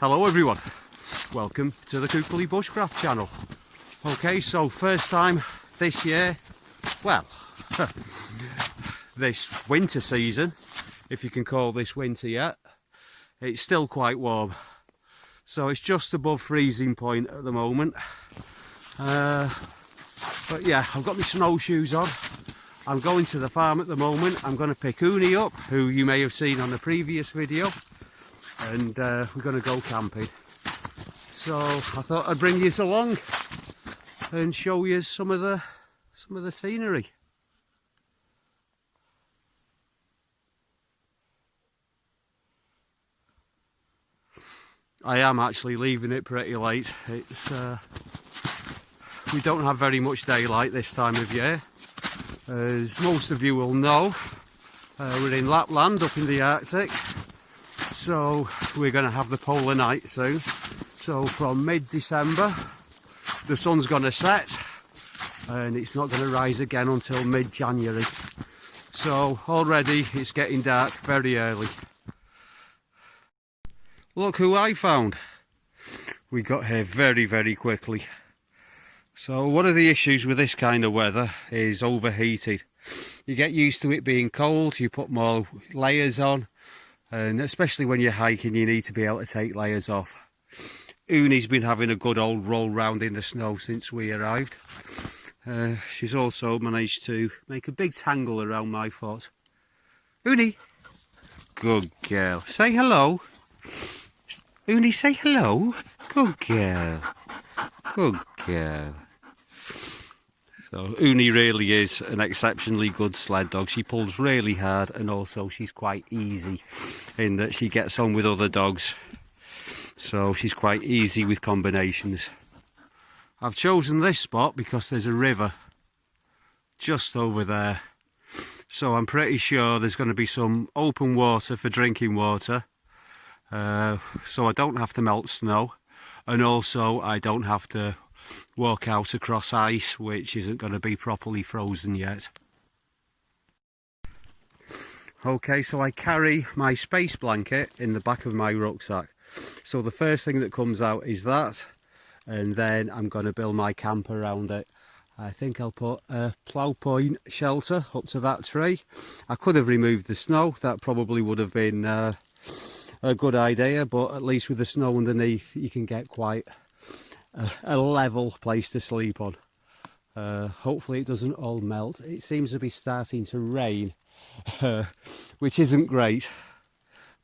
Hello everyone, welcome to the Kukley Bushcraft channel. Okay, so first time this year, well, this winter season, if you can call this winter yet. It's still quite warm, so it's just above freezing point at the moment. But yeah, I've got my snowshoes on. I'm going to the farm at the moment. I'm going to pick Uni up, who you may have seen on the previous video, and we're going to go camping. So I thought I'd bring you along and show you some of the scenery. I am actually leaving it pretty late. It's we don't have very much daylight this time of year. As most of you will know, we're in Lapland up in the Arctic, so we're going to have the polar night soon. So from mid-December the sun's going to set and it's not going to rise again until mid-January. So already it's getting dark very early. Look who I found. We got here very quickly. So one of the issues with this kind of weather is overheated. You get used to it being cold, you put more layers on, and especially when you're hiking you need to be able to take layers off. Uni's been having a good old roll round in the snow since we arrived. She's also managed to make a big tangle around my foot. Uni! Good girl. Say hello. Uni, say hello. Good girl. Good girl. So Uni really is an exceptionally good sled dog. She pulls really hard, and also she's quite easy in that she gets on with other dogs. So she's quite easy with combinations. I've chosen this spot because there's a river just over there. So I'm pretty sure there's going to be some open water for drinking water. So I don't have to melt snow, and also I don't have to walk out across ice which isn't going to be properly frozen yet. Okay, so I carry my space blanket in the back of my rucksack. So the first thing that comes out is that, and then I'm going to build my camp around it. I think I'll put a plough point shelter up to that tree. I could have removed the snow, that probably would have been a good idea, but at least with the snow underneath you can get quite a level place to sleep on. Hopefully it doesn't all melt. It seems to be starting to rain, which isn't great,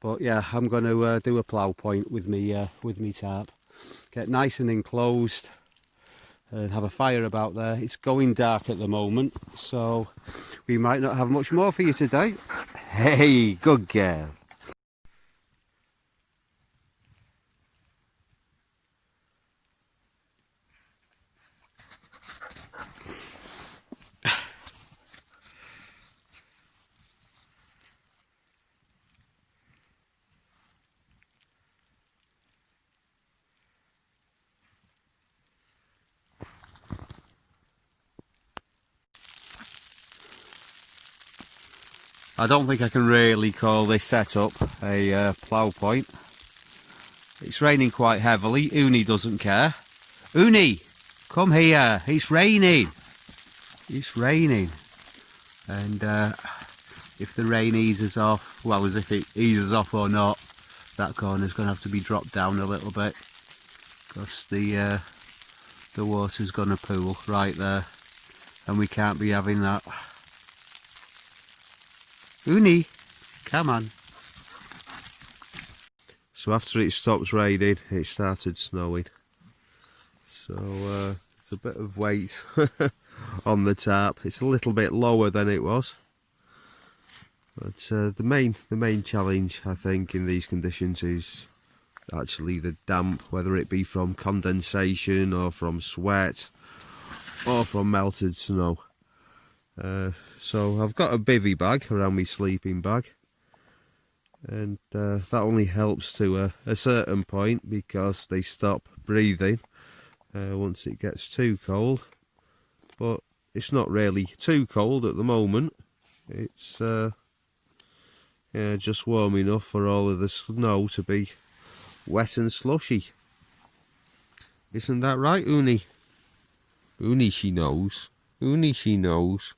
but yeah, I'm going to do a plough point with me tarp, get nice and enclosed, and have a fire about there. It's going dark at the moment, so we might not have much more for you today. Hey, good girl. I don't think I can really call this setup a plough point. It's raining quite heavily. Uni doesn't care. Uni, come here. It's raining. It's raining. And if the rain eases off, well, as if it eases off or not, that corner's going to have to be dropped down a little bit, because the water's going to pool right there, and we can't be having that. Uni, come on. So after it stopped raining, it started snowing. So it's a bit of weight on the tarp. It's a little bit lower than it was. But the main challenge, I think, in these conditions is actually the damp, whether it be from condensation or from sweat or from melted snow. So I've got a bivvy bag around my sleeping bag, and that only helps to a certain point, because they stop breathing once it gets too cold. But it's not really too cold at the moment. It's yeah, just warm enough for all of the snow to be wet and slushy. Isn't that right, Uni? Uni, she knows. Uni, she knows.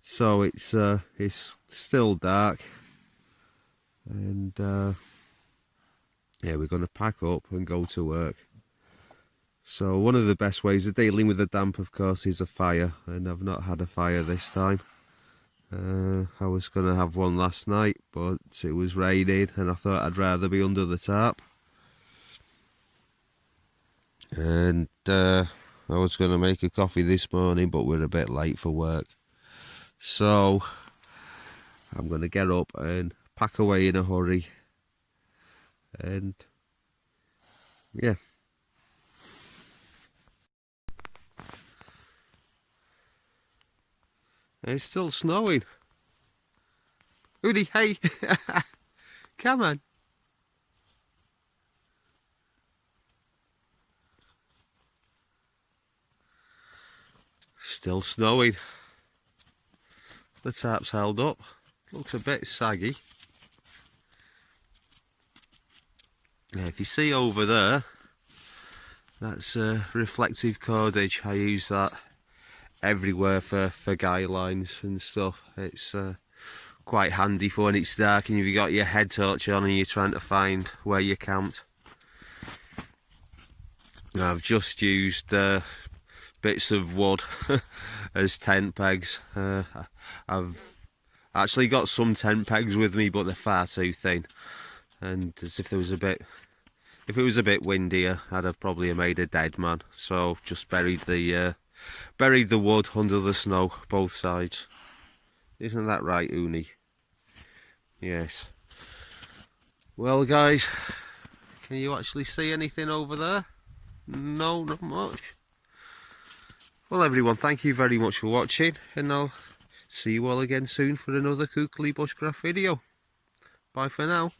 So it's still dark, and yeah, we're going to pack up and go to work. So one of the best ways of dealing with the damp, of course, is a fire, and I've not had a fire this time. I was going to have one last night, but it was raining and I thought I'd rather be under the tarp. And I was going to make a coffee this morning, but we're a bit late for work. So I'm going to get up and pack away in a hurry. And yeah. It's still snowing. Udi, hey! Come on. Still snowing. The tarp's held up. Looks a bit saggy. Yeah, if you see over there, that's reflective cordage. I use that everywhere for guy lines and stuff. It's quite handy for when it's dark and you've got your head torch on and you're trying to find where you camped. Now, I've just used bits of wood as tent pegs. I've actually got some tent pegs with me, but they're far too thin, and as if it was a bit windier, I'd have probably made a dead man. So just buried the wood under the snow, both sides. Isn't that right, Uni? Yes. Well, guys, can you actually see anything over there? No, not much. Well, everyone, thank you very much for watching, and I'll see you all again soon for another Kukli Bushcraft video. Bye for now.